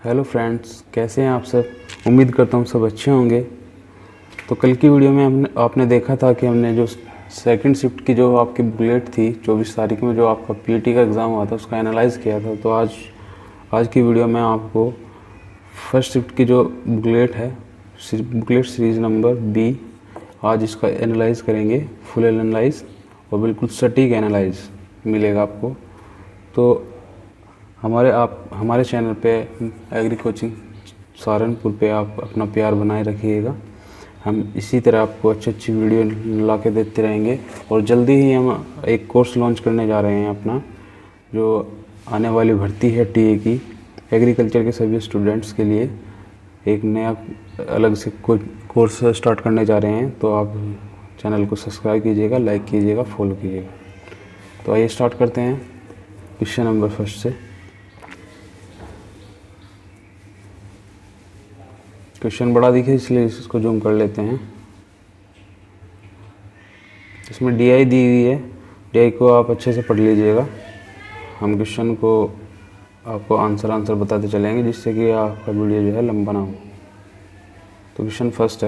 Hello friends, कैसे हैं आप सब। उम्मीद करता हूँ सब अच्छे होंगे। तो कल की वीडियो में आपने देखा था कि हमने जो सेकंड शिफ्ट की जो आपकी बुकलेट थी 24 तारीख में जो आपका पीटी का एग्ज़ाम हुआ था उसका एनालाइज़ किया था। तो आज की वीडियो में आपको फर्स्ट शिफ्ट की जो बुकलेट है, बुकलेट सीरीज़ नंबर बी, आज इसका एनालाइज़ करेंगे, फुल एनालाइज और बिल्कुल सटीक एनालाइज मिलेगा आपको। तो हमारे चैनल पे एग्री कोचिंग सहारनपुर पे आप अपना प्यार बनाए रखिएगा। हम इसी तरह आपको अच्छी वीडियो ला के देते रहेंगे और जल्दी ही हम एक कोर्स लॉन्च करने जा रहे हैं अपना, जो आने वाली भर्ती है टीए की, एग्रीकल्चर के सभी स्टूडेंट्स के लिए एक नया अलग से कोर्स स्टार्ट करने जा रहे हैं। तो आप चैनल को सब्सक्राइब कीजिएगा, लाइक कीजिएगा, फॉलो कीजिएगा। तो आइए स्टार्ट करते हैं क्वेश्चन नंबर फर्स्ट से। क्वेश्चन बड़ा दिखे इसलिए इसको जूम कर लेते हैं। इसमें डीआई दी हुई है, डीआई को आप अच्छे से पढ़ लीजिएगा। हम क्वेश्चन को आपको आंसर बताते चलेंगे जिससे कि आपका वीडियो जो है लंबा ना हो। तो क्वेश्चन फर्स्ट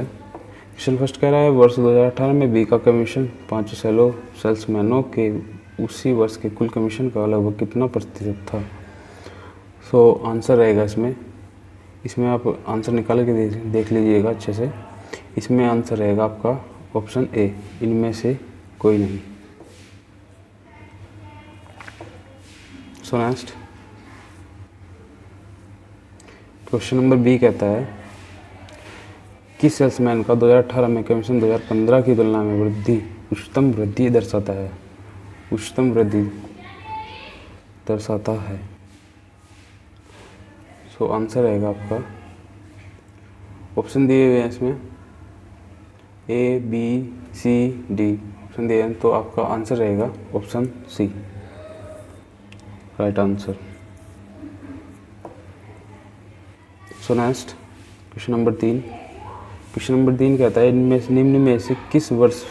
कह रहा है वर्ष 2018 में बी का कमीशन 5 सेल्समैनों के उसी वर्ष के कुल कमीशन का लगभग कितना प्रतिशत था। सो आंसर रहेगा इसमें आप आंसर निकाल के देख लीजिएगा अच्छे से। इसमें आंसर रहेगा आपका ऑप्शन ए, इनमें से कोई नहीं। So next question number B कहता है किस सेल्समैन का 2018 में कमीशन 2015 की तुलना में उच्चतम वृद्धि दर्शाता है। उच्चतम वृद्धि दर्शाता है। सो आंसर रहेगा आपका, ऑप्शन दिए हुए हैं इसमें A, B, C, D option दिए हैं। तो आपका आंसर रहेगा option C, right answer. So next question number 3 कहता है निम्न में से किस वर्ष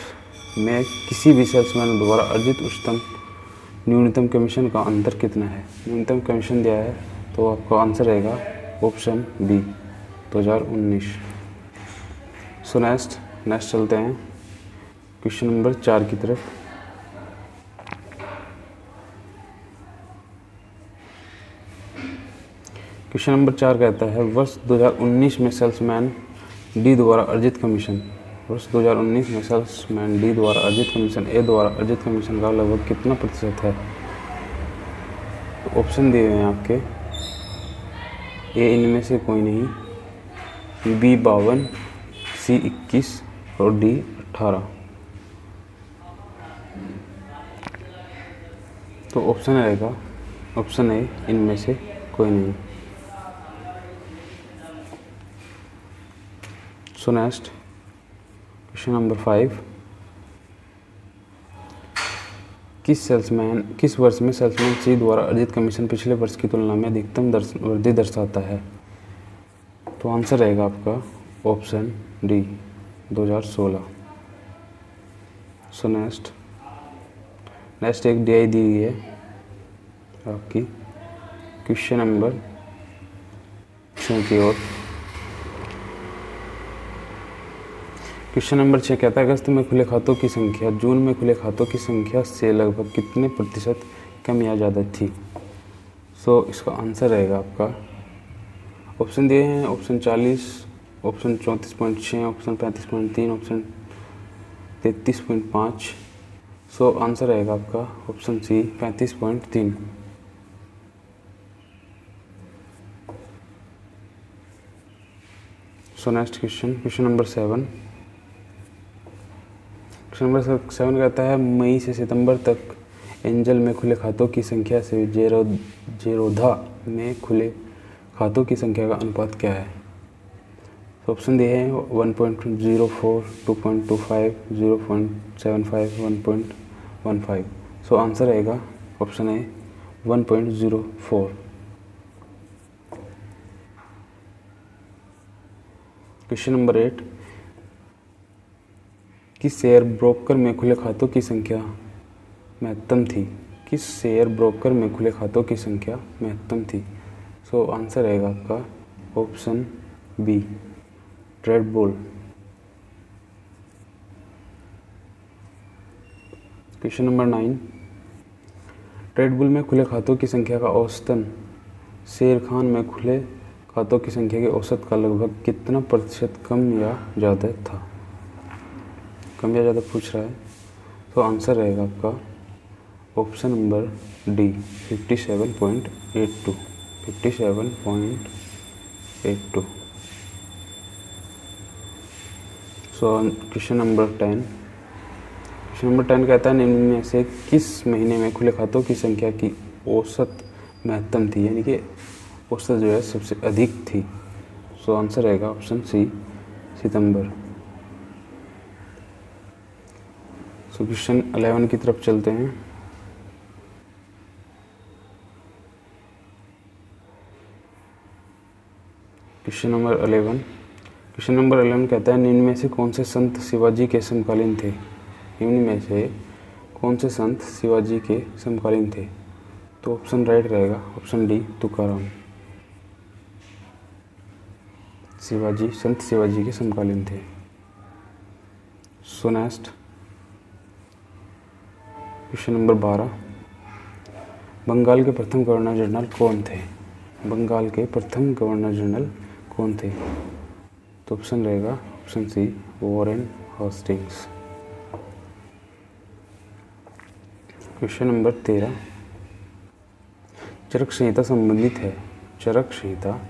में किसी भी सेल्समैन द्वारा अर्जित उच्चतम न्यूनतम कमीशन का अंतर कितना है। न्यूनतम कमीशन दिया है तो आपका आंसर रहेगा ऑप्शन बी, 2019। सो नेक्स्ट चलते हैं क्वेश्चन नंबर 4 की तरफ। क्वेश्चन नंबर 4 कहता है वर्ष 2019 में सेल्समैन डी द्वारा अर्जित कमीशन, वर्ष 2019 में सेल्समैन डी द्वारा अर्जित कमीशन ए द्वारा अर्जित कमीशन का लगभग कितना प्रतिशत है। तो ऑप्शन दिए हुए हैं आपके, ए इनमें से कोई नहीं, बी 52, सी 21 और डी 18। तो ऑप्शन रहेगा ऑप्शन ए, इनमें से कोई नहीं। सो नेक्स्ट क्वेश्चन नंबर 5, किस वर्ष में सेल्समैन सी द्वारा अर्जित कमीशन पिछले वर्ष की तुलना में अधिकतम वृद्धि दर्शाता है। तो आंसर रहेगा आपका ऑप्शन डी, 2016। सो नेक्स्ट एक डीआई दी गई है आपकी क्वेश्चन नंबर 6 की ओर। क्वेश्चन नंबर 6 कहता है अगस्त में खुले खातों की संख्या जून में खुले खातों की संख्या से लगभग कितने प्रतिशत कम या ज़्यादा थी। सो इसका आंसर रहेगा आपका, ऑप्शन दिए हैं option 40, option 34.6, option 35.3, option 33.5। So answer रहेगा आपका option C, 35.3। So next question number 7 कहता है मई से सितंबर तक एंजल में खुले खातों की संख्या से जेरोधा में खुले खातों की संख्या का अनुपात क्या है। तो ऑप्शन दिए हैं 1.04, 2.25, 0.75, 1.15। सो आंसर रहेगा ऑप्शन ए, 1.04। क्वेश्चन नंबर 8, किस शेयर ब्रोकर में खुले खातों की संख्या महत्तम थी। किस शेयर ब्रोकर में खुले खातों की संख्या महत्तम थी। सो आंसर रहेगा आपका option B, Red Bull. Question number 9, Red Bull में खुले खातों की संख्या का औसतन शेर खान में खुले खातों की संख्या के औसत का लगभग कितना प्रतिशत कम या ज़्यादा था? कम या ज़्यादा पूछ रहा है, तो आंसर रहेगा आपका option number D, 57.82। 57.82। So question number 10, question number 10 कहता है निम्न में से किस महीने में खुले खातों की संख्या की औसत महत्तम थी, यानी कि औसत जो है सबसे अधिक थी। सो आंसर रहेगा ऑप्शन सी, सितंबर। सो क्वेश्चन 11 की तरफ चलते हैं। क्वेश्चन नंबर 11, क्वेश्चन नंबर 11 कहता है निम्न में से कौन से संत शिवाजी के समकालीन थे? निम्न में से कौन से संत शिवाजी के समकालीन थे? तो ऑप्शन राइट रहेगा ऑप्शन डी, तुकाराम। शिवाजी, संत शिवाजी के समकालीन थे। So next question number 12, Bengal के प्रथम गवर्नर जनरल कौन थे? बंगाल के प्रथम गवर्नर जनरल कौन थे? तो ऑप्शन रहेगा option C, Warren Hastings. Question number 13, Charak Samhita संबंधित है, चरक संहिता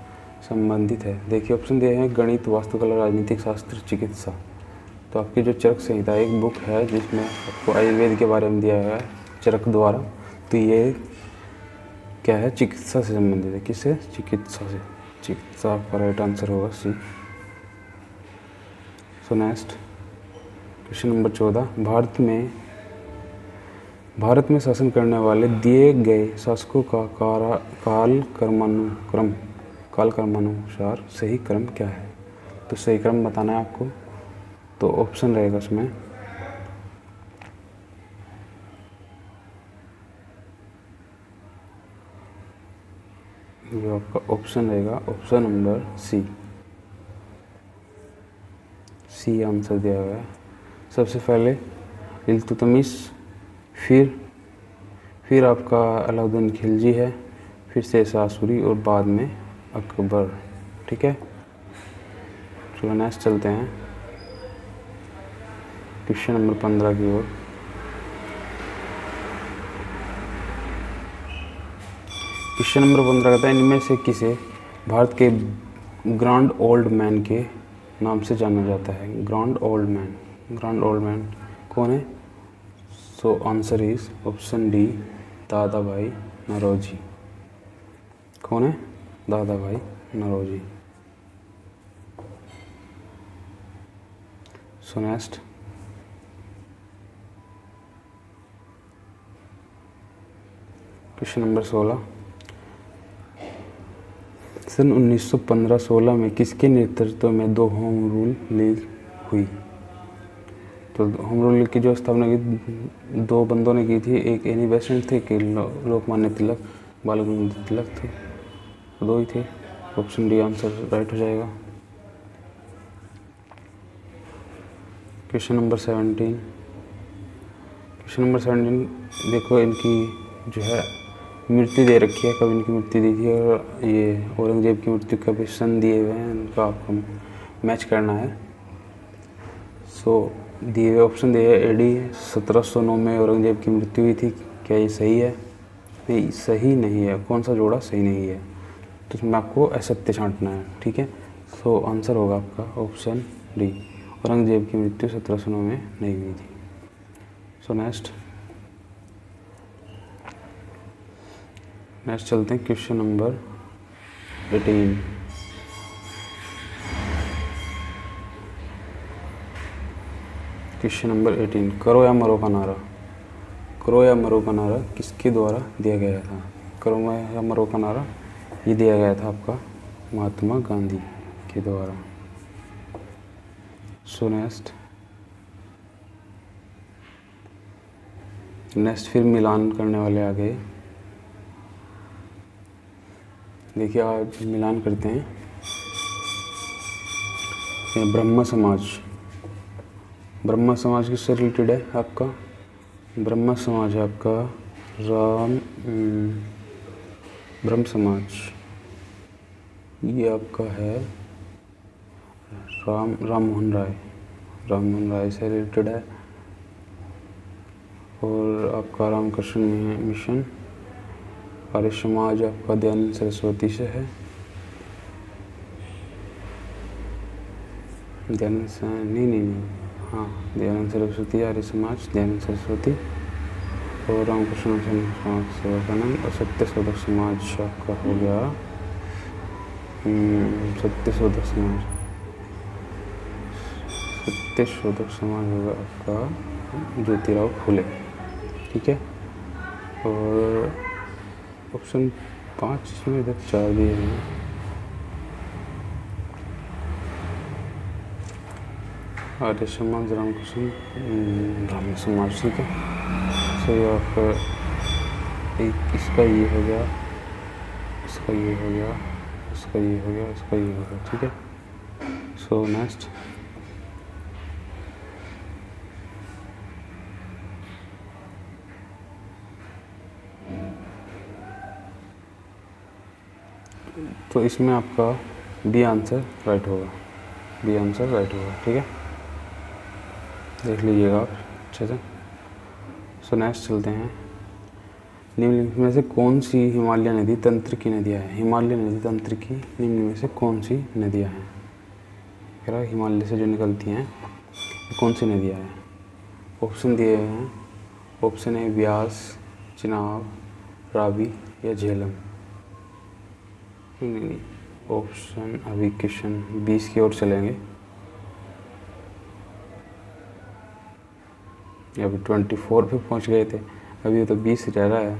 संबंधित है। देखिए ऑप्शन दिए हैं गणित, वास्तुकला, राजनीतिक शास्त्र, चिकित्सा। तो आपकी जो चरक संहिता एक बुक है जिसमें आपको आयुर्वेद के बारे में दिया गया है चरक द्वारा, तो ये क्या है, चिकित्सा से संबंधित है। किससे? चिकित्सा से। चिकित्सा आपका राइट आंसर होगा C. So next question number 14, Bharat में शासन करने वाले दिए गए शासकों का काल क्रमानुसार सही क्रम क्या है? तो सही क्रम बताना है आपको। तो ऑप्शन रहेगा उसमें जो आपका ऑप्शन रहेगा option number C, C answer दिया गया है। सबसे पहले इल्तुतमिश, फिर आपका अलाउद्दीन खिलजी है, फिर शेरशाह सूरी और बाद में अकबर। ठीक है, चलो नेक्स्ट चलते हैं क्वेश्चन नंबर 15 की ओर। क्वेश्चन नंबर 15 कहता है इनमें से किसे भारत के ग्रैंड ओल्ड मैन के नाम से जाना जाता है? ग्रैंड ओल्ड मैन कौन है? So answer is option D, Dadabhai Naoroji. कौन है? Dadabhai Naoroji. So next question number 16, सन 1915-16 में किसके नेतृत्व में 2 होम रूल लीग हुई? तो होम रूल लीग की जो स्थापना की 2 बंदों ने की थी, एक एनी बेसेंट थे, कि लोकमान्य तिलक, बाल गंगाधर तिलक थे, 2 ही थे। ऑप्शन डी आंसर राइट हो जाएगा। क्वेश्चन नंबर 17, देखो इनकी जो है मृत्यु दे रखी है, कब इनकी मृत्यु दी थी और ये औरंगजेब की मृत्यु कब सन दिए हुए हैं, इनका आपको मैच करना है। सो दिए हुए ऑप्शन दिए एडी 1709 में औरंगजेब की मृत्यु हुई थी। क्या ये सही है? नहीं, सही नहीं है। कौन सा जोड़ा सही नहीं है? तो इसमें आपको असत्य छांटना है। ठीक है, सो आंसर होगा आपका ऑप्शन डी, औरंगजेब की मृत्यु 1709 में नहीं हुई थी। सो नेक्स्ट चलते हैं क्वेश्चन नंबर 18। क्वेश्चन नंबर 18, करो या मरो का नारा किसके द्वारा दिया गया था? करो या मरो का नारा ये दिया गया था आपका महात्मा गांधी के द्वारा। सो नेक्स्ट फिर मिलान करने वाले आ गए। देखिए आज मिलान करते हैं। ये ब्रह्म समाज, ब्रह्म समाज किससे रिलेटेड है आपका? ब्रह्म समाज है आपका ब्रह्म समाज, ये आपका है राम मोहन राय से रिलेटेड है। और आपका रामकृष्ण मिशन, आर्य समाज आपका दयानंद सरस्वती से है। नहीं, हाँ, दयानंद सरस्वती, आर्य समाज दयानंद सरस्वती, और रामकृष्ण समाज सेवाकानंद, और सत्यशोधक समाज आपका हो गया सत्यशोधक समाज होगा आपका ज्योतिराव फुले। ठीक है। और ऑप्शन 5 इसमें इधर 4 दिए हैं। आर्य समाज, रामकृष्ण, ब्राह्मण समाज। ठीक है। सो ये आपका एक इसका ये हो गया, इसका ये हो गया, इसका ये हो गया, इसका ये हो गया। ठीक है। सो नेक्स्ट, तो इसमें आपका बी आंसर राइट होगा, बी आंसर राइट होगा। ठीक है, देख लीजिएगा आप अच्छे से। सो नेक्स्ट चलते हैं। निम्नलिखित में से कौन सी हिमालय नदी तंत्र की नदियाँ हैं? हिमालय नदी तंत्र की निम्न में से कौन सी नदियाँ हैं? कह रहा है हिमालय से जो निकलती हैं कौन सी नदियाँ हैं? ऑप्शन दिए हैं। ऑप्शन है व्यास, चिनाब, रावी या झेलम। नहीं, ऑप्शन अभी क्वेश्चन 20 की ओर चलेंगे। अभी 24 पे पहुंच गए थे, अभी तो 20 रह रहा है।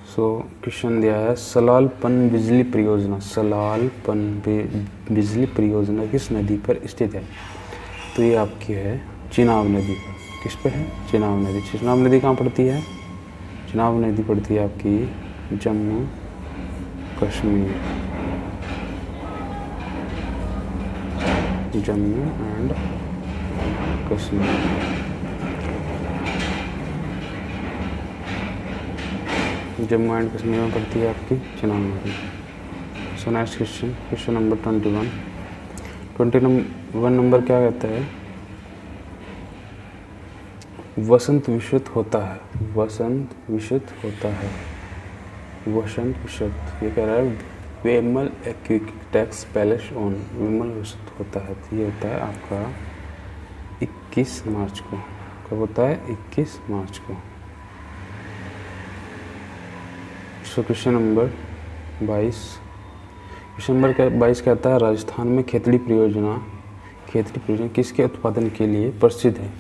सो क्वेश्चन दिया है सलाल पन बिजली परियोजना, सलाल पन बिजली परियोजना किस नदी पर स्थित है? तो ये आपकी है चिनाब नदी पर। किस पे है? चिनाब नदी। चिनाब नदी कहाँ पड़ती है? चिनाब नदी पड़ती है आपकी जम्मू कश्मीर, जम्मू एंड कश्मीर। जम्मू एंड कश्मीर में पड़ती है आपकी चिनाब नदी। सो next question, question number 21 number क्या कहता है? वसंत विशुद्ध होता है, वसंत विशुद्ध होता है, वसंत विशुद्ध। ये कह रहा है वेमल एक्विटेक्स पैलेस ऑन, वेमल विशुद्ध होता है। तो ये होता है आपका 21 मार्च को। कब होता है? 21 मार्च को। So question number 22, question number 22 कहता है राजस्थान में खेतड़ी परियोजना किसके उत्पादन के लिए प्रसिद्ध है?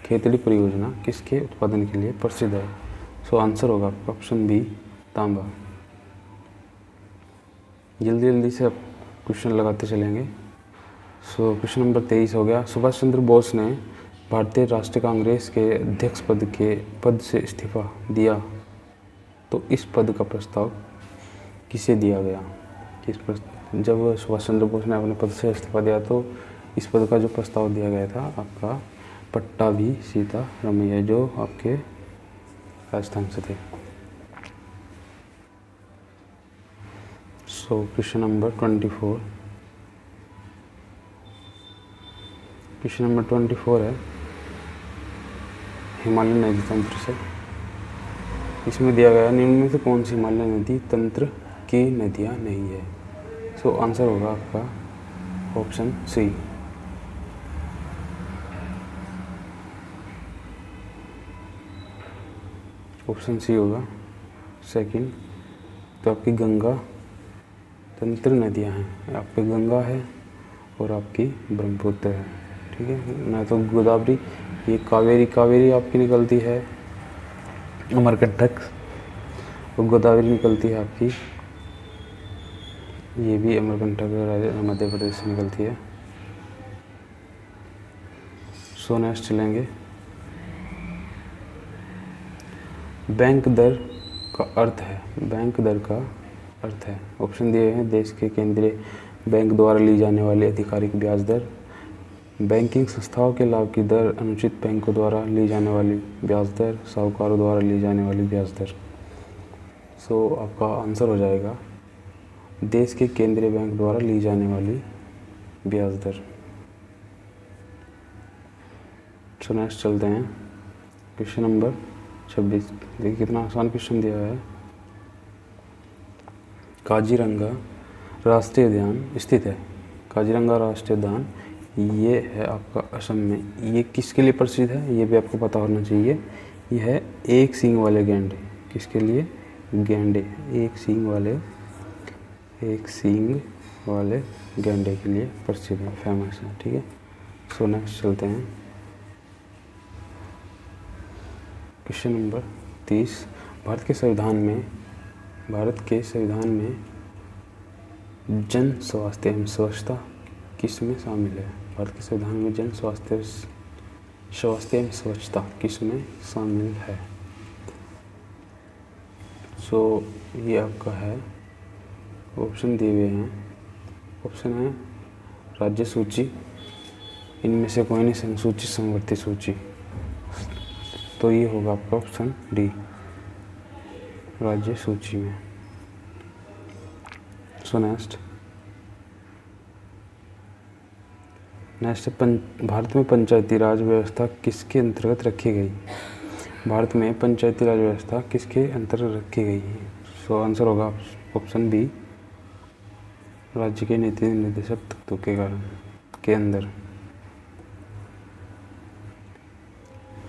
खेतड़ी परियोजना किसके उत्पादन के लिए प्रसिद्ध है? सो आंसर होगा आपका ऑप्शन बी, तांबा। जल्दी जल्दी से आप क्वेश्चन लगाते चलेंगे। सो क्वेश्चन नंबर 23 हो गया। सुभाष चंद्र बोस ने भारतीय राष्ट्रीय कांग्रेस के अध्यक्ष पद से इस्तीफा दिया, तो इस पद का प्रस्ताव किसे दिया गया? जब सुभाष चंद्र बोस ने अपने पद से इस्तीफा दिया तो इस पद का जो प्रस्ताव दिया गया था आपका पट्टाभी सीतारमैया, जो आपके राजस्थान से थे। So question number 24, question number 24 है हिमालय नदी तंत्र से। इसमें दिया गया निम्न में से कौन सी हिमालय नदी तंत्र की नदियाँ नहीं है? सो आंसर होगा आपका ऑप्शन सी। ऑप्शन सी होगा सेकंड। तो आपकी गंगा तंत्र नदियाँ हैं, आपकी गंगा है और आपकी ब्रह्मपुत्र है। ठीक है ना? तो गोदावरी, ये कावेरी आपकी निकलती है अमरकंटक, और गोदावरी निकलती है आपकी, ये भी अमरकंटक मध्य प्रदेश से निकलती है। सो नेक्स्ट चलेंगे। बैंक दर का अर्थ है, बैंक दर का अर्थ है। ऑप्शन दिए हैं, देश के केंद्रीय बैंक द्वारा ली जाने वाली आधिकारिक ब्याज दर, बैंकिंग संस्थाओं के लाभ की दर, अनुचित बैंकों द्वारा ली जाने वाली ब्याज दर, साहूकारों द्वारा ली जाने वाली ब्याज दर। सो आपका आंसर हो जाएगा देश के केंद्रीय बैंक द्वारा ली जाने वाली ब्याज दर। सो नेक्स्ट चलते हैं क्वेश्चन नंबर 26। देखिए कितना आसान क्वेश्चन दिया है। काजीरंगा राष्ट्रीय उद्यान स्थित है। काजीरंगा राष्ट्रीय उद्यान ये है आपका असम में। ये किसके लिए प्रसिद्ध है ये भी आपको पता होना चाहिए। ये है एक सींग वाले गैंडे। किसके लिए? गैंडे, एक सींग वाले गैंडे के लिए प्रसिद्ध है, फेमस है। ठीक है। सो नेक्स्ट चलते हैं क्वेश्चन नंबर 30। भारत के संविधान में जन स्वास्थ्य एवं स्वच्छता किस में शामिल है? भारत के संविधान में जन स्वास्थ्य एवं स्वच्छता किस में शामिल है? सो ये आपका है, ऑप्शन दिए हुए हैं। ऑप्शन है राज्य सूची, इनमें से कोई नहीं, सूची समवर्ती सूची। तो ये होगा आपका ऑप्शन डी, राज्य सूची में। सो नेक्स्ट भारत में पंचायती राज व्यवस्था किसके अंतर्गत रखी गई? भारत में पंचायती राज व्यवस्था किसके अंतर्गत रखी गई है? सो आंसर होगा ऑप्शन बी, राज्य के नीति निर्देशक तत्वों के अंदर।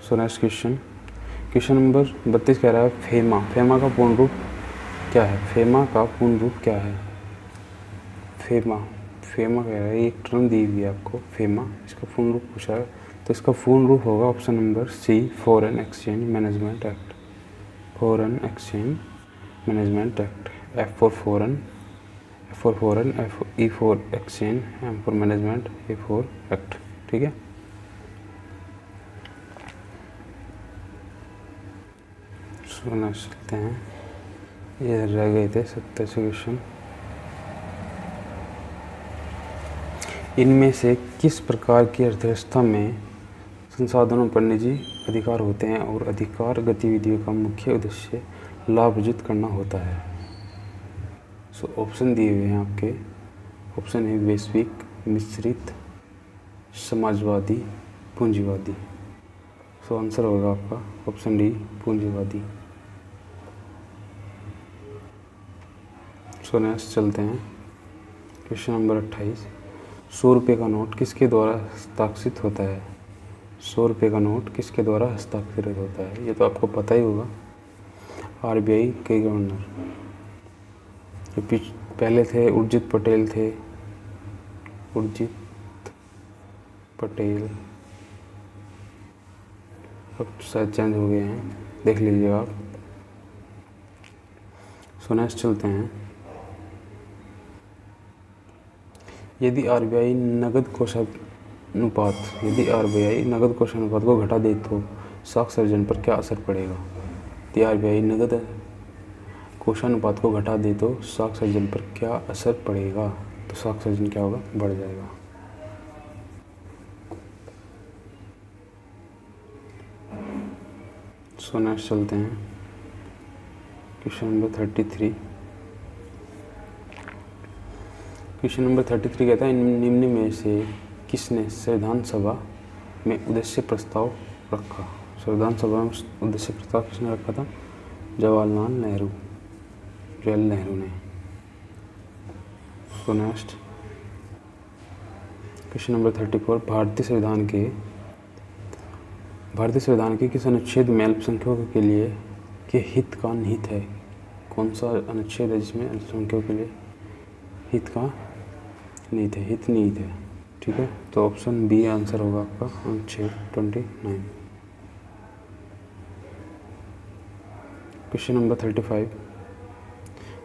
सो नेक्स्ट क्वेश्चन नंबर 32 कह रहा है फेमा का पूर्ण रूप क्या है? फेमा का पूर्ण रूप क्या है? फेमा कह रहा है, एक टर्म दी हुई है आपको फेमा, इसका पूर्ण रूप पूछा है। तो इसका पूर्ण रूप होगा option number C, foreign exchange management act. Foreign exchange management act. F for foreign, E for exchange, M for management, A for act. ठीक है। सुनना चलते हैं, ये रह गए थे 27 क्वेश्चन। इनमें से किस प्रकार की अर्थव्यवस्था में संसाधनों पर निजी अधिकार होते हैं और अधिकार गतिविधियों का मुख्य उद्देश्य लाभ अर्जित करना होता है? सो ऑप्शन दिए हुए हैं आपके। ऑप्शन है वैश्विक, मिश्रित, समाजवादी, पूंजीवादी। सो आंसर होगा आपका ऑप्शन डी, पूंजीवादी। सो नेक्स्ट चलते हैं क्वेश्चन नंबर 28। 100 रुपये का नोट किसके द्वारा हस्ताक्षरित होता है? 100 रुपये का नोट किसके द्वारा हस्ताक्षरित होता है? ये तो आपको पता ही होगा, आरबीआई के गवर्नर। जो पहले थे उर्जित पटेल, अब शायद चेंज हो गए हैं, देख लीजिए आप। सो नेक्स्ट चलते हैं। यदि आरबीआई नगद कोषानुपात को घटा दे तो साख सर्जन पर क्या असर पड़ेगा? यदि आरबीआई नगद कोषानुपात को घटा दे तो साख सर्जन पर क्या असर पड़ेगा? तो साख सर्जन क्या होगा? बढ़ जाएगा। सो नेक्स्ट चलते हैं क्वेश्चन नंबर 33। क्वेश्चन नंबर 33 कहता है निम्न में से किसने संविधान सभा में उद्देश्य प्रस्ताव रखा? संविधान सभा में उद्देश्य प्रस्ताव किसने रखा था? जवाहरलाल नेहरू ने। सो नेक्स्ट क्वेश्चन नंबर 34। भारतीय संविधान के किस अनुच्छेद में अल्पसंख्यकों के लिए के हित का निहित है? कौन सा अनुच्छेद है जिसमें अल्पसंख्यकों के लिए हित का निहित है? ठीक है। तो ऑप्शन बी आंसर होगा आपका अनुच्छेद 29। Question number 35।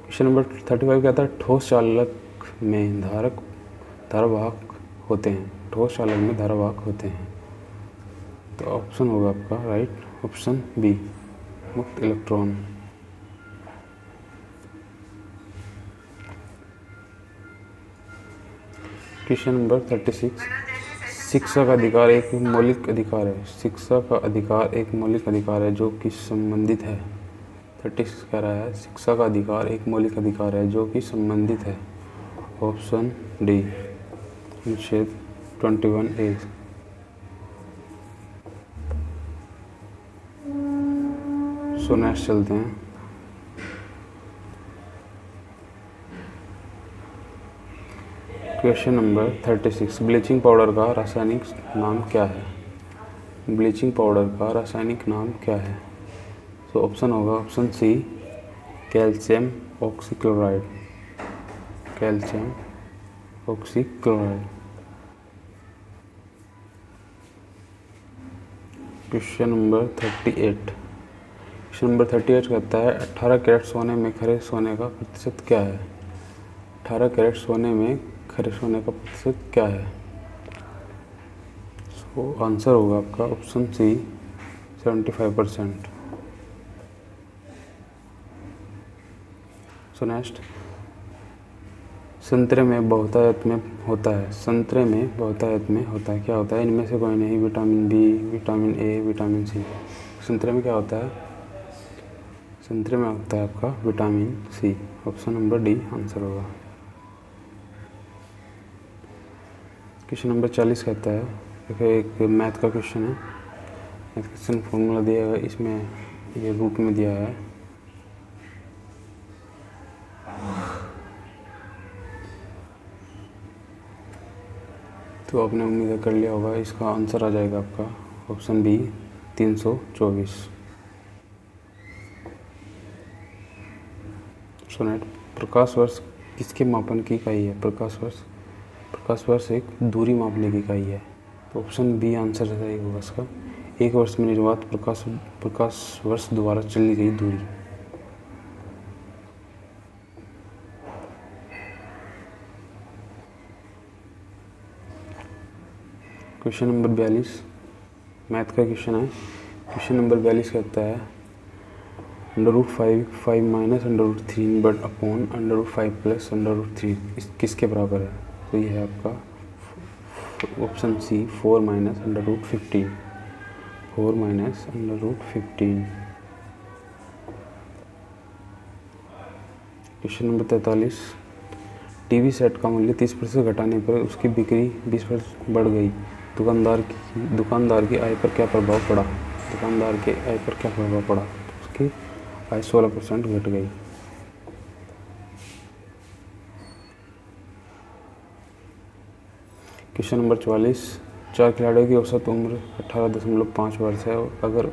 क्वेश्चन नंबर 35 कहता है ठोस चालक में धारावाहक होते हैं। तो ऑप्शन होगा आपका राइट ऑप्शन बी, मुक्त इलेक्ट्रॉन। क्वेश्चन नंबर 36, शिक्षा का अधिकार एक मौलिक अधिकार है। शिक्षा का अधिकार एक मौलिक अधिकार है जो कि संबंधित है। 36 कह रहा है शिक्षा का अधिकार एक मौलिक अधिकार है जो कि संबंधित है। ऑप्शन डी अनुच्छेद 21A। सो नेक्स्ट चलते हैं। क्वेश्चन नंबर 36, ब्लीचिंग पाउडर का रासायनिक नाम क्या है? ब्लीचिंग पाउडर का रासायनिक नाम क्या है? तो ऑप्शन होगा option C calcium oxychloride. Calcium oxychloride. Question number 38, question number 38 कहता है 18 कैरेट सोने में खरे सोने का प्रतिशत क्या है? 18 कैरेट सोने में खरे सोने का प्रतिशत क्या है? सो आंसर होगा आपका ऑप्शन सी 75%। सो नेक्स्ट, संतरे में बहुतायत में होता है। संतरे में बहुतायत में होता है, क्या होता है? इनमें से कोई नहीं। Vitamin B, vitamin A, vitamin C. संतरे में क्या होता है? संतरे में होता है आपका vitamin C. Option number D answer होगा। क्वेश्चन नंबर 40 कहता है एक मैथ का क्वेश्चन है। मैथ क्वेश्चन फॉर्मूला दिया है, इसमें ये रूट में दिया है। तो आपने उम्मीद कर लिया होगा, इसका आंसर आ जाएगा आपका ऑप्शन बी 324। सोनेट, प्रकाश वर्ष किसके मापन की इकाई है? प्रकाश वर्ष एक दूरी मापने की इकाई है। तो ऑप्शन बी आंसर सही होगा इसका। एक वर्ष में निर्वात प्रकाश वर्ष द्वारा चली गई दूरी। क्वेश्चन नंबर 42 मैथ का क्वेश्चन है। क्वेश्चन नंबर 42 कहता है √5 माइनस √3 बट अपॉन √5 प्लस √3 किसके बराबर है? तो ये है आपका option C 4 minus √15। 4 minus √15। Question number 43, TV set का मूल्य 30% घटाने पर उसकी बिक्री 20% बढ़ गई। दुकानदार की आय पर क्या प्रभाव पड़ा? दुकानदार के आय पर क्या प्रभाव पड़ा? उसकी आय 16% घट गई। क्वेश्चन नंबर 44, 4 खिलाड़ियों की औसत उम्र 18.5 वर्ष है और अगर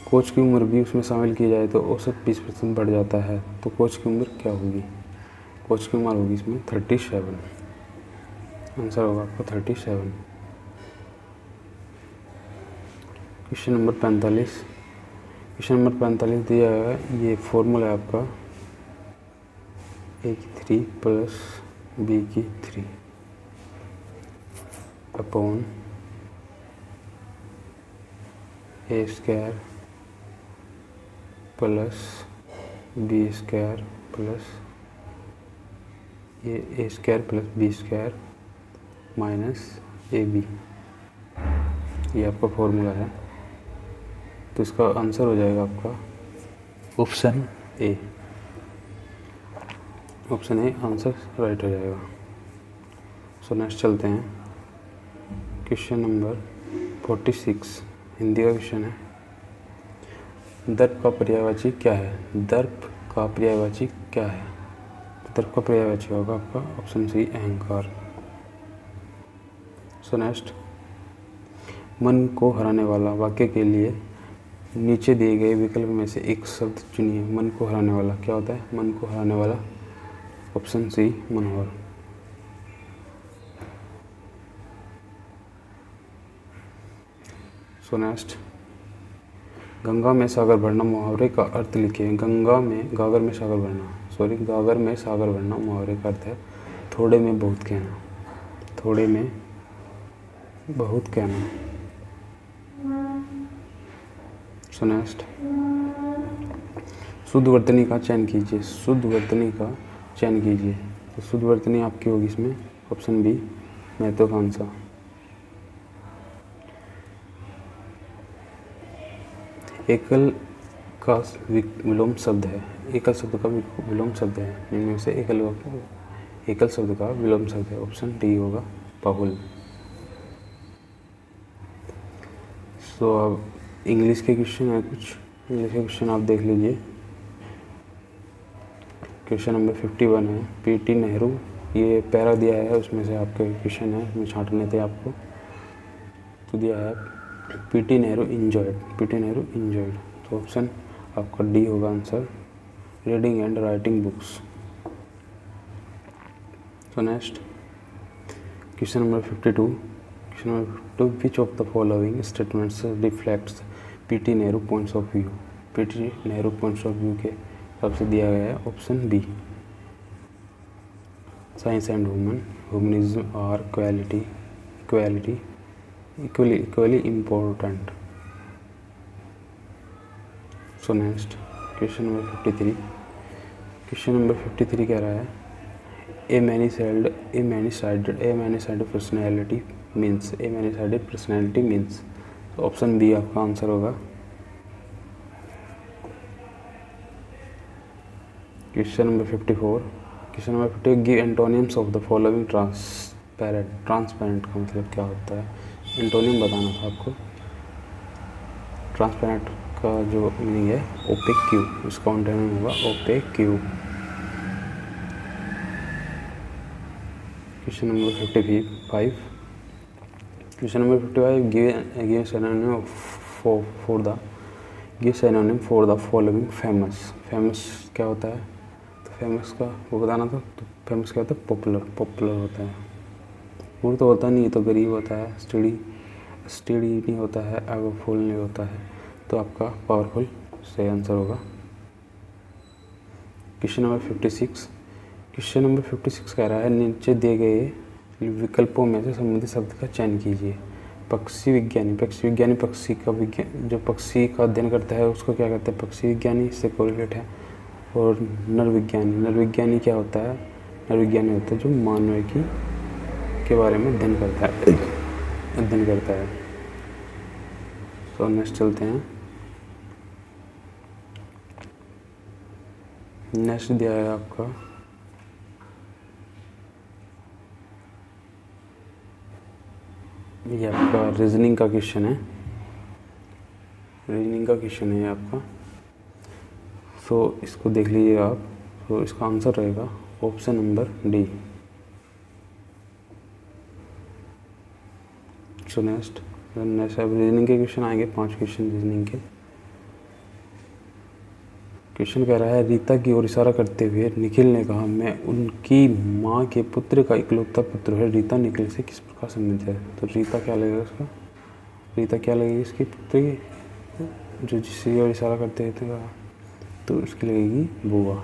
कोच की उम्र भी उसमें शामिल की जाए तो औसत 20% बढ़ जाता है। तो कोच की उम्र क्या होगी? कोच की उम्र होगी इसमें 37। आंसर होगा आपका 37। क्वेश्चन नंबर 45, क्वेश्चन नंबर 45 दिया है, ये फॉर्मूला है आपका a की 3 प्लस b की 3 upon a square plus b square plus a square plus b square minus ab। ये आपका फॉर्मूला है। तो इसका आंसर हो जाएगा आपका option A. Option A answer right हो जाएगा। सो नेक्स्ट चलते हैं। क्वेश्चन नंबर 46 हिंदी का क्वेश्चन है। दर्प का पर्यायवाची क्या है? दर्प का पर्यायवाची क्या है? दर्प का पर्यायवाची होगा आपका ऑप्शन सी अहंकार। सो नेक्स्ट, मन को हराने वाला वाक्य के लिए नीचे दिए गए विकल्प में से एक शब्द चुनिए। मन को हराने वाला क्या होता है? मन को हराने वाला ऑप्शन सी मनोहर। सो नेक्स्ट, गंगा में सागर भरना मुहावरे का अर्थ लिखिए। गागर में सागर भरना मुहावरे का अर्थ है थोड़े में बहुत कहना। थोड़े में बहुत कहना। सो नेक्स्ट, शुद्ध वर्तनी का चयन कीजिए। शुद्ध वर्तनी का चयन कीजिए। तो शुद्ध वर्तनी आपकी होगी इसमें ऑप्शन बी महत्वाकांक्षा। एकल का विलोम शब्द है, एकल शब्द का विलोम शब्द है, इनमें से एकल शब्द का विलोम शब्द है, ऑप्शन डी होगा बहुल। सो अब इंग्लिश के क्वेश्चन है, कुछ इंग्लिश के क्वेश्चन आप देख लीजिए। क्वेश्चन नंबर 51 है, पीटी नेहरू, ये पैरा दिया है, उसमें से आपके क्वेश्चन है, उसमें छांटने थे आपको। तो दिया है पीटी नेहरू इंजॉयड, तो ऑप्शन आपका डी होगा answer, reading and writing books. तो next question number 52, which of the following statements reflects PT Nehru points of view. PT Nehru points of view के हिसाब से दिया गया है, option B, science and humanism are equally important. So next question number 53, कह रहा है a many sided personality means. तो ऑप्शन बी आपका आंसर होगा। Question number 54, give antonyms of the following transparent का मतलब क्या होता है, एंटोनिम बताना था आपको। ट्रांसपेरेंट का जो मीनिंग है ओपेक्यू, इसका एंटोनिम होगा opaque. Question number 55, give synonym for the following famous क्या होता है, तो फेमस का वो बताना था। तो फेमस क्या होता है, पॉपुलर होता है, पूर्ण तो होता नहीं, तो गरीब होता है, स्टेडी नहीं होता है, पावरफुल नहीं होता है, तो आपका पावरफुल सही आंसर होगा। क्वेश्चन नंबर 56 कह रहा है नीचे दिए गए विकल्पों में से संबंधित शब्द का चयन कीजिए। पक्षी विज्ञानी जो पक्षी का अध्ययन करता है उसको क्या कहते हैं, पक्षी विज्ञानी, इससे कोरिलेट है। और नर विज्ञानी क्या होता है, नर विज्ञानी होता है जो मानविकी के बारे में अध्ययन करता है। तो नेक्स्ट चलते हैं। नेक्स्ट दिया है आपका ये आपका रीजनिंग का क्वेश्चन है, आपका। सो इसको देख लीजिए आप। तो इसका आंसर रहेगा option number D. So next अब रीजनिंग के क्वेश्चन आएंगे, 5 क्वेश्चन रीजनिंग के। क्वेश्चन कह रहा है रीता की ओर इशारा करते हुए निखिल ने कहा, मैं उनकी माँ के पुत्र का इकलौता पुत्र है, रीता निखिल से किस प्रकार संबंधित है। तो रीता क्या लगेगा इसकी पुत्र की, जो जिसकी ओर इशारा करते थे, तो उसकी लगेगी बुआ।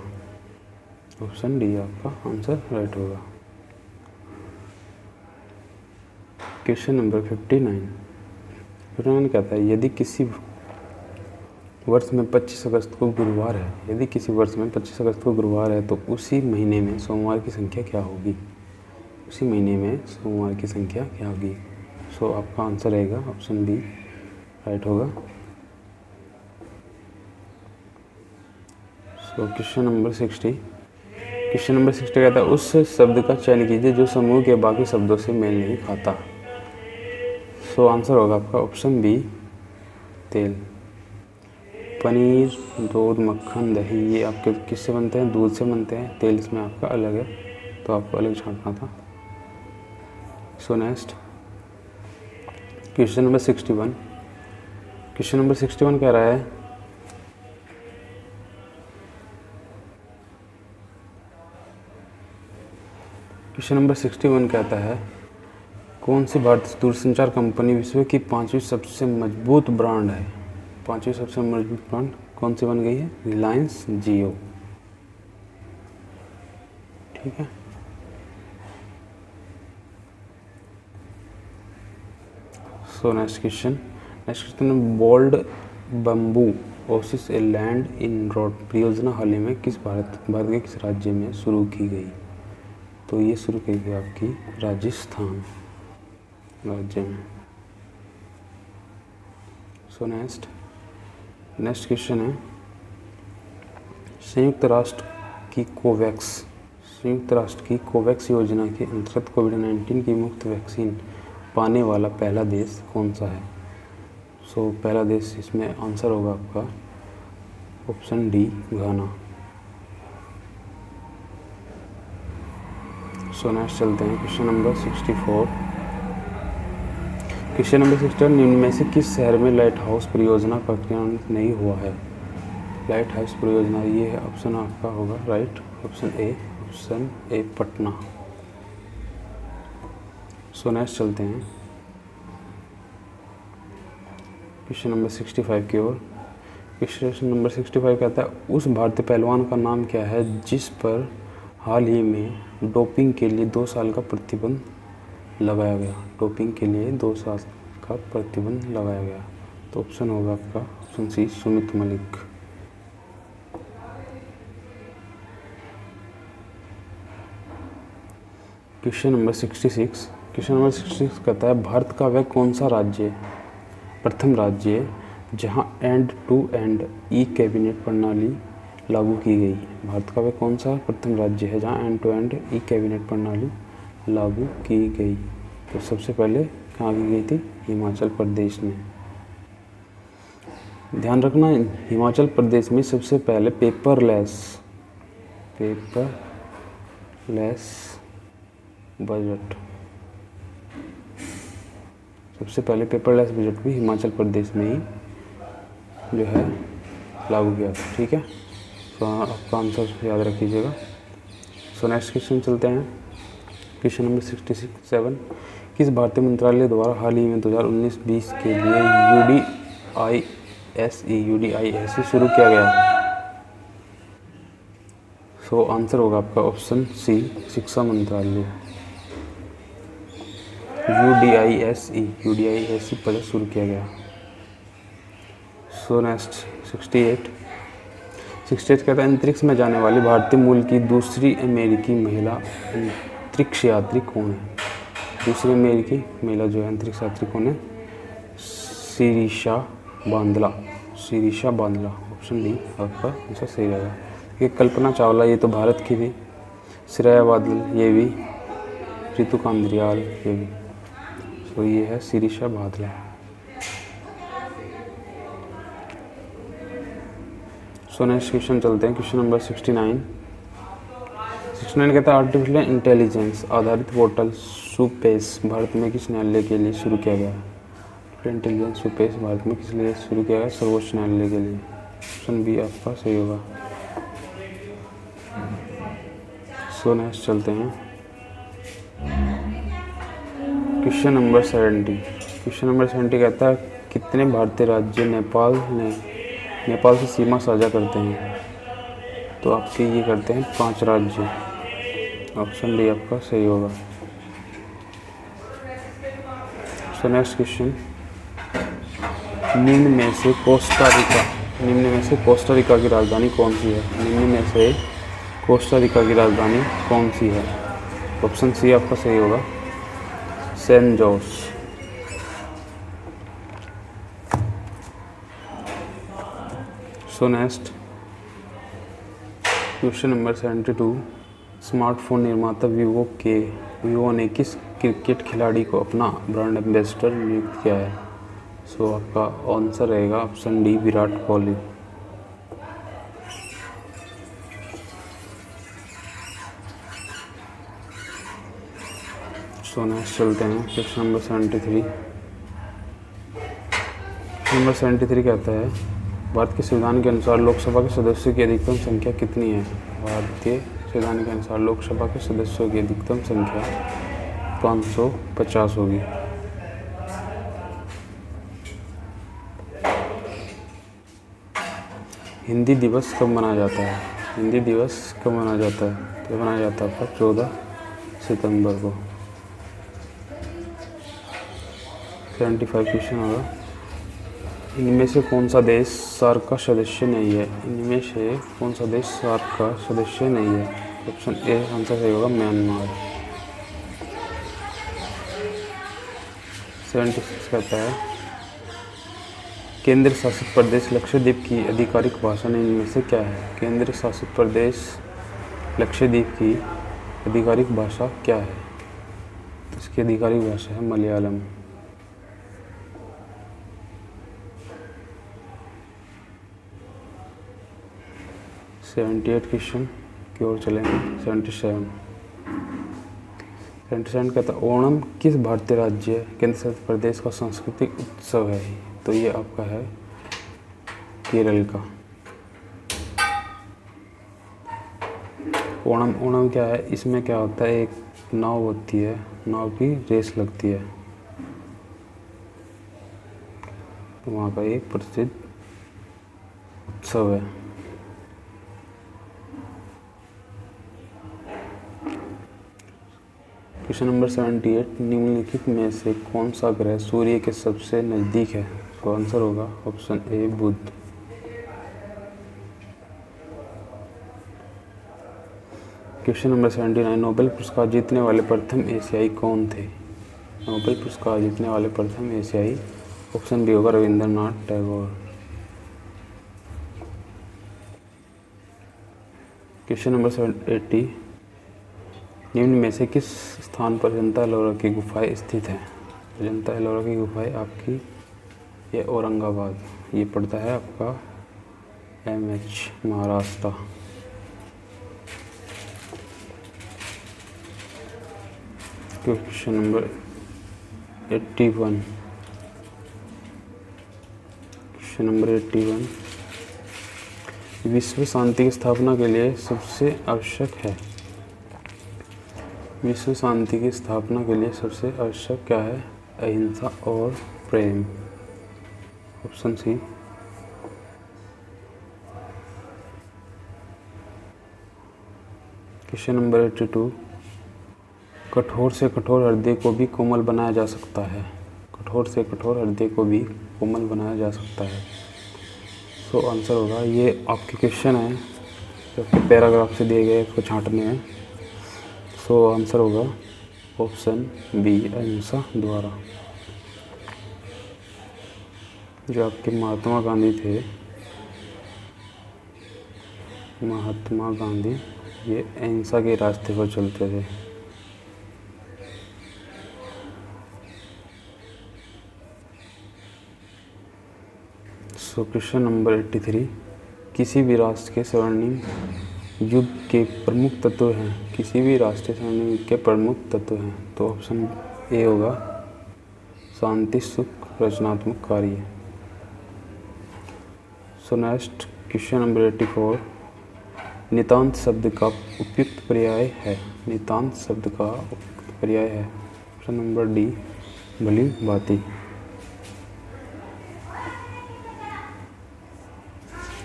ऑप्शन डी आपका आंसर राइट होगा। क्वेश्चन नंबर 59 कहता है यदि किसी वर्ष में 25 अगस्त को गुरुवार है, तो उसी महीने में सोमवार की संख्या क्या होगी। सो आपका आंसर रहेगा ऑप्शन बी राइट होगा। सो क्वेश्चन नंबर 60 कहता है उस शब्द का चयन कीजिए जो समूह के बाकी शब्दों से मेल नहीं खाता। सो आंसर होगा आपका ऑप्शन बी तेल। पनीर, दूध, मक्खन, दही ये आपके किससे बनते हैं, दूध से बनते हैं, तेल इसमें आपका अलग है, तो आपको अलग छांटना था। सो नेक्स्ट क्वेश्चन नंबर 61 कह रहा है क्वेश्चन नंबर 61 कहता है कौन सी भारतीय दूरसंचार कंपनी विश्व की 5वीं सबसे मजबूत ब्रांड है। 5वीं सबसे मजबूत ब्रांड कौन सी बन गई है, रिलायंस जियो। ठीक है। So next question bold bamboo oasis a land in road परियोजना हाल ही में भारत के किस राज्य में शुरू की गई। तो ये शुरू की गई आपकी राजस्थान राज्य में। सो नेक्स्ट क्वेश्चन है, संयुक्त राष्ट्र की कोवैक्स योजना के अंतर्गत कोविड-19 की मुफ्त वैक्सीन पाने वाला पहला देश कौन सा है? सो पहला देश इसमें आंसर होगा आपका ऑप्शन डी, घाना। सो नेक्स्ट चलते हैं क्वेश्चन नंबर 64। क्वेश्चन नंबर 64, निम्न में से किस शहर में लाइट हाउस परियोजना का क्रियान्वयन नहीं हुआ है? लाइट हाउस परियोजना, ये है ऑप्शन आपका होगा right, option A Patna. So next चलते हैं क्वेश्चन नंबर 65 की ओर। क्वेश्चन नंबर 65 कहता है, उस भारतीय पहलवान का नाम क्या है जिस पर हाल ही में डोपिंग के लिए 2 साल का प्रतिबंध लगाया गया? डोपिंग के लिए 2 साल का प्रतिबंध लगाया गया। तो ऑप्शन होगा आपका option C, Sumit Malik. Question number 66। Question number 66 कहता है, भारत का वह कौन सा प्रथम राज्य है जहां end to end E cabinet प्रणाली लागू की गई? भारत का वह कौन सा प्रथम राज्य है जहां end to end E cabinet प्रणाली लागू की गई? तो सबसे पहले कहाँ की गई थी? हिमाचल प्रदेश में। ध्यान रखना, हिमाचल प्रदेश में सबसे पहले पेपरलेस बजट, सबसे पहले पेपरलेस बजट भी हिमाचल प्रदेश में ही जो है लागू किया था। ठीक है, तो आपका आंसर याद रखिएगा। सो नेक्स्ट क्वेश्चन चलते हैं क्वेश्चन नंबर 67। किस भारतीय मंत्रालय द्वारा हाल ही में 2019-20 के लिए यूडीआईएसई शुरू किया गया? सो आंसर होगा आपका ऑप्शन सी, शिक्षा मंत्रालय। यूडीआईएसई पहले शुरू किया गया। सो नेक्स्ट 68 कहता है, अंतरिक्ष में जाने वाली भारतीय मूल की दूसरी अमेरिकी महिला अंतरिक्ष यात्री कौन है? दूसरी अमेरिकी महिला जो है अंतरिक्ष यात्री कौन है? शिरीषा बांदला। ऑप्शन डी आपका आंसर सही रहेगा। ये कल्पना चावला, ये तो भारत की थी। श्रेया बादल, ये भी। रितु कांद्रियाल, ये भी। तो ये है शिरीषा बांदला। सो नेक्स्ट क्वेश्चन चलते हैं क्वेश्चन नंबर 69 कहता है, आर्टिफिशियल इंटेलिजेंस आधारित पोर्टल सुपेस भारत में किस न्यायालय के लिए शुरू किया गया? इंटेलिजेंस सुपेस भारत में किस लिए शुरू किया गया? सर्वोच्च न्यायालय के लिए। ऑप्शन बी आपका सही होगा। सो नेक्स्ट चलते हैं क्वेश्चन नंबर 70। क्वेश्चन नंबर 70 कहता है, कितने भारतीय राज्य नेपाल से सीमा साझा करते हैं? तो आपके ये करते हैं 5 राज्य। ऑप्शन डी आपका सही होगा। सो नेक्स्ट क्वेश्चन, निम्न में से कोस्टा रिका की राजधानी कौन सी है? निम्न में से कोस्टा रिका की राजधानी कौन सी है? ऑप्शन सी आपका सही होगा, San Jose. So next question number 72, smartphone निर्माता वीवो ने किस क्रिकेट खिलाड़ी को अपना ब्रांड एम्बेसडर नियुक्त किया है? सो आपका आंसर रहेगा option D, Virat Kohli. So next चलते हैं क्वेश्चन नंबर 73। नंबर 73 कहता है, भारत के संविधान के अनुसार लोकसभा के सदस्यों की अधिकतम संख्या कितनी है? भारत के संविधान के अनुसार लोकसभा के सदस्यों की अधिकतम संख्या 550 होगी। हिंदी दिवस कब मनाया जाता है? हिंदी दिवस कब मनाया जाता है? तो मनाया जाता है आपका 14 सितंबर को। 75 क्वेश्चन होगा, इनमें से कौन सा देश सार्क का सदस्य नहीं है? इनमें से कौन सा देश सार्क का सदस्य नहीं है? ऑप्शन ए आंसर सही होगा म्यांमार। 76 कहता है केंद्र शासित प्रदेश लक्षद्वीप की आधिकारिक भाषा इनमें से क्या है? केंद्र शासित प्रदेश लक्षद्वीप की आधिकारिक भाषा क्या है? तो इसकी आधिकारिक भाषा है मलयालम। सेवेंटी 78 क्वेश्चन की ओर चलेंगे। 77 कहता है ओणम किस भारतीय राज्य केंद्र शासित प्रदेश का सांस्कृतिक उत्सव है? तो ये आपका है केरल का। ओणम क्या है? इसमें क्या होता है, एक नाव होती है, नाव की रेस लगती है, तो वहाँ का एक प्रसिद्ध उत्सव है। क्वेश्चन नंबर 78 निम्नलिखित में से कौन सा ग्रह सूर्य के सबसे नज़दीक है? तो आंसर होगा option A Budh. Question number 79 Nobel पुरस्कार जीतने वाले प्रथम एशियाई कौन थे? नोबेल पुरस्कार जीतने वाले प्रथम एशियाई, ऑप्शन बी होगा रविंद्रनाथ टैगोर। क्वेश्चन नंबर 80 निम्न में से किस स्थान पर अजंता एलोरा की गुफाएं स्थित हैं? अजंता एलोरा की गुफाएं आपकी ये औरंगाबाद, ये पड़ता है आपका MH महाराष्ट्र। क्वेश्चन नंबर 81 विश्व शांति की स्थापना के लिए सबसे आवश्यक है? विश्व शांति की स्थापना के लिए सबसे आवश्यक क्या है? अहिंसा और प्रेम, ऑप्शन सी। क्वेश्चन नंबर 82 कठोर से कठोर हृदय को भी कोमल बनाया जा सकता है? कठोर से कठोर हृदय को भी कोमल बनाया जा सकता है। सो आंसर होगा, ये आपके क्वेश्चन है जो आपके पैराग्राफ से दिए गए, उसको छांटने हैं। सो आंसर होगा ऑप्शन बी अहिंसा द्वारा। जो आपके महात्मा गांधी थे, महात्मा गांधी ये अहिंसा के रास्ते पर चलते थे। सो क्वेश्चन नंबर 83 किसी भी राष्ट्र के स्वर्णिम युग के प्रमुख तत्व हैं? किसी भी राष्ट्र के स्वर्णिम युग के प्रमुख तत्व हैं? तो ऑप्शन ए होगा शांति, सुख, रचनात्मक कार्य। सो नेक्स्ट क्वेश्चन नंबर 84 नितांत शब्द का उपयुक्त पर्याय है? नितांत शब्द का उपयुक्त पर्याय है, ऑप्शन नंबर डी भली भांति।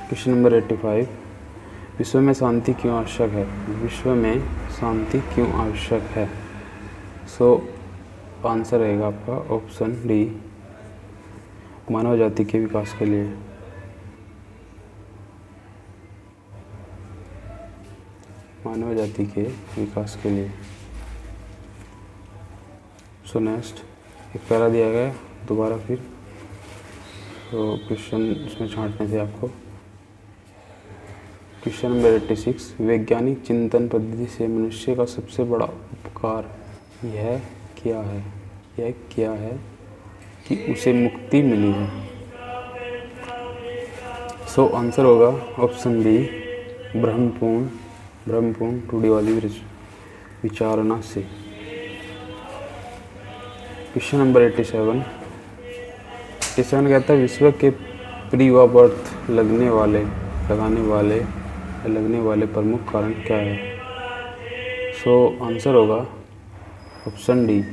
क्वेश्चन नंबर 85 विश्व में शांति क्यों आवश्यक है? विश्व में शांति क्यों आवश्यक है? सो आंसर रहेगा आपका ऑप्शन डी मानव जाति के विकास के लिए। मानव जाति के विकास के लिए। सो नेक्स्ट एक पैरा दिया गया दोबारा फिर, तो क्वेश्चन इसमें छांटने थे आपको। क्वेश्चन नंबर 86 वैज्ञानिक चिंतन पद्धति से मनुष्य का सबसे बड़ा उपकार यह क्या है? यह क्या है कि उसे मुक्ति मिली है? सो आंसर होगा ऑप्शन बी ब्रह्मपूर्ण रूढ़िवादी विचारणा से। क्वेश्चन नंबर 87 कहता है विश्व के प्रीवावर्त लगने वाले प्रमुख कारण क्या है? सो आंसर होगा ऑप्शन डी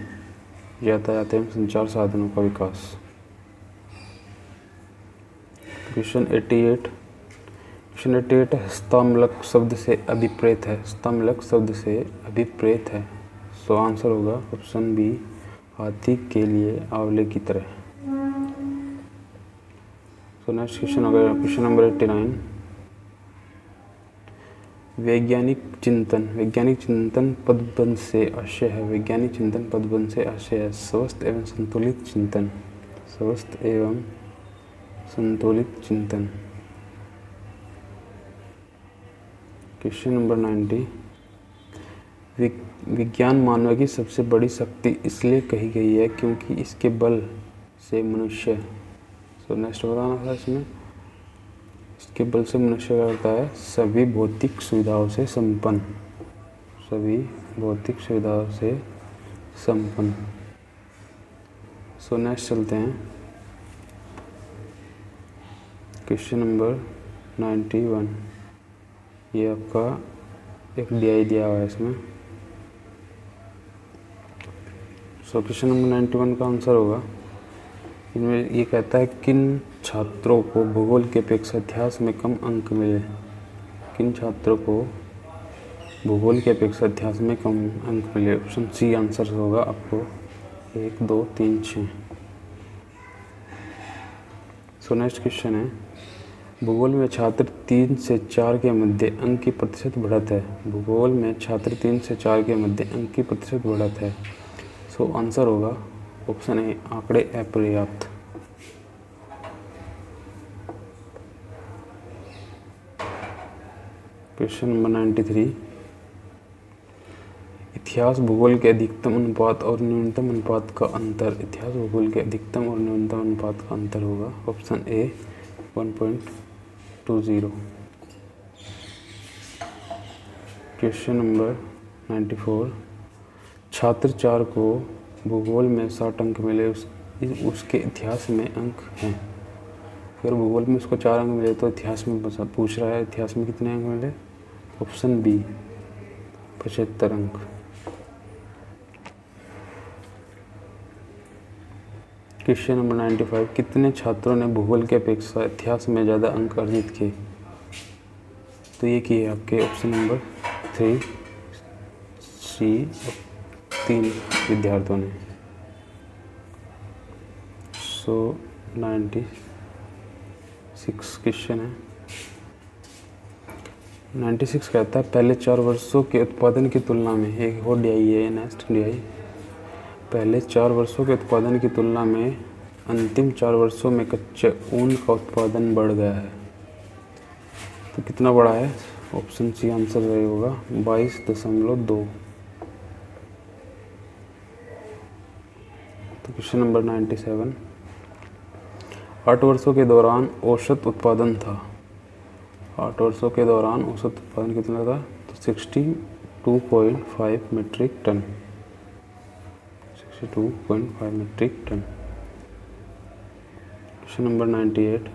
यातायात एवं संचार साधनों का विकास। क्वेश्चन 88 हस्तामलक शब्द से अभिप्रेत है? हस्तामलक शब्द से अभिप्रेत है, सो आंसर होगा ऑप्शन बी हाथी के लिए आंवले की तरह। सो नेक्स्ट क्वेश्चन होगा क्वेश्चन नंबर 89 वैज्ञानिक चिंतन पदबंध से आशय है, वैज्ञानिक चिंतन पदबंध से आशय है स्वस्थ एवं संतुलित चिंतन, स्वस्थ एवं संतुलित चिंतन। क्वेश्चन नंबर 90, विज्ञान मानव की सबसे बड़ी शक्ति इसलिए कही गई है क्योंकि इसके बल से मनुष्य, तो नेक्स्ट बताना था इसमें, इसके बल से मनुष्य क्या करता है, सभी भौतिक सुविधाओं से संपन्न, सभी भौतिक सुविधाओं से संपन्न। सो नेक्स्ट चलते हैं क्वेश्चन नंबर 91। ये आपका एक DI दिया हुआ है इसमें। सो क्वेश्चन नंबर 91 का आंसर होगा, इनमें ये कहता है किन छात्रों को भूगोल की अपेक्षा इतिहास में कम अंक मिले, किन छात्रों को भूगोल की अपेक्षा इतिहास में कम अंक मिले। ऑप्शन सी आंसर होगा आपको 1, 2, 3, 6। सो नेक्स्ट क्वेश्चन है, भूगोल में छात्र 3 से 4 के मध्य अंक की प्रतिशत बढ़त है, भूगोल में छात्र 3 से 4 के मध्य अंक की प्रतिशत बढ़त है। सो आंसर होगा ऑप्शन ए आंकड़े अपर्याप्त। क्वेश्चन नंबर 93, इतिहास भूगोल के अधिकतम अनुपात और न्यूनतम अनुपात का अंतर, इतिहास भूगोल के अधिकतम और न्यूनतम अनुपात का अंतर होगा ऑप्शन ए 1.20। क्वेश्चन नंबर 94, छात्र 4 को भूगोल में 60 अंक मिले, उसके इतिहास में अंक हैं। फिर भूगोल में उसको 4 अंक मिले तो इतिहास में पूछ रहा है इतिहास में कितने अंक मिले, ऑप्शन बी 75 अंक। क्वेश्चन नंबर 95, कितने छात्रों ने भूगोल की अपेक्षा इतिहास में ज़्यादा अंक अर्जित किए, तो ये किए आपके ऑप्शन नंबर 3 सी 3 विद्यार्थियों ने। सो 96 क्वेश्चन है, 96 कहता है पहले 4 वर्षों के उत्पादन की तुलना में, एक और DI है नेक्स्ट DI, पहले 4 वर्षों के उत्पादन की तुलना में अंतिम 4 वर्षों में कच्चे ऊन का उत्पादन बढ़ गया है, तो कितना बढ़ा है, ऑप्शन सी आंसर रही होगा 22.2। तो क्वेश्चन नंबर 97, 8 वर्षों के दौरान औसत उत्पादन था, 8 वर्षों के दौरान औसत उत्पादन कितना था, तो 62.5 metric ton, 62.5 metric ton. Question number 98,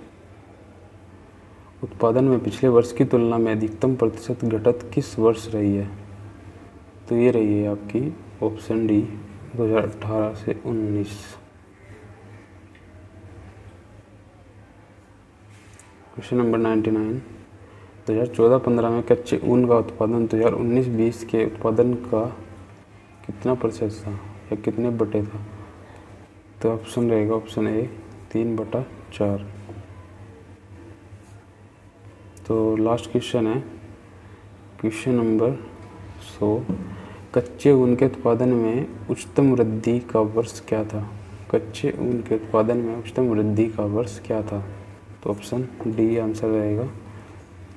उत्पादन में पिछले वर्ष की तुलना में अधिकतम प्रतिशत घटत किस वर्ष रही है, तो ये रही है आपकी ऑप्शन डी 2018 से 19। क्वेश्चन नंबर 99, 2014-15 में कच्चे ऊन का उत्पादन 2019-20 के उत्पादन का कितना प्रतिशत था या कितने बटे था, तो ऑप्शन रहेगा ऑप्शन ए 3/4। तो लास्ट क्वेश्चन है क्वेश्चन नंबर 100, कच्चे ऊन के उत्पादन में उच्चतम वृद्धि का वर्ष क्या था, कच्चे ऊन के उत्पादन में उच्चतम वृद्धि का वर्ष क्या था, तो ऑप्शन डी आंसर रहेगा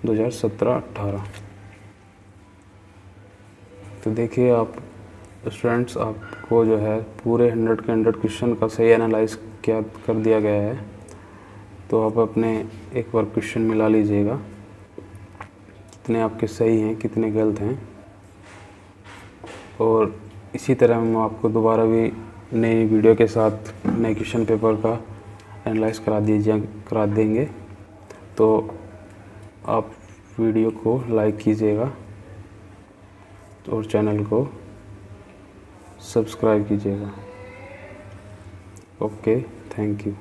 2017-18। तो देखिए आप स्टूडेंट्स, आपको जो है पूरे 100 के 100 क्वेश्चन का सही एनालाइज क्या कर दिया गया है, तो आप अपने एक बार क्वेश्चन मिला लीजिएगा कितने आपके सही हैं कितने गलत हैं, और इसी तरह हम आपको दोबारा भी नई वीडियो के साथ नए क्वेश्चन पेपर का एनालाइज करा देंगे। तो आप वीडियो को लाइक कीजिएगा और चैनल को सब्सक्राइब कीजिएगा। Okay, thank you.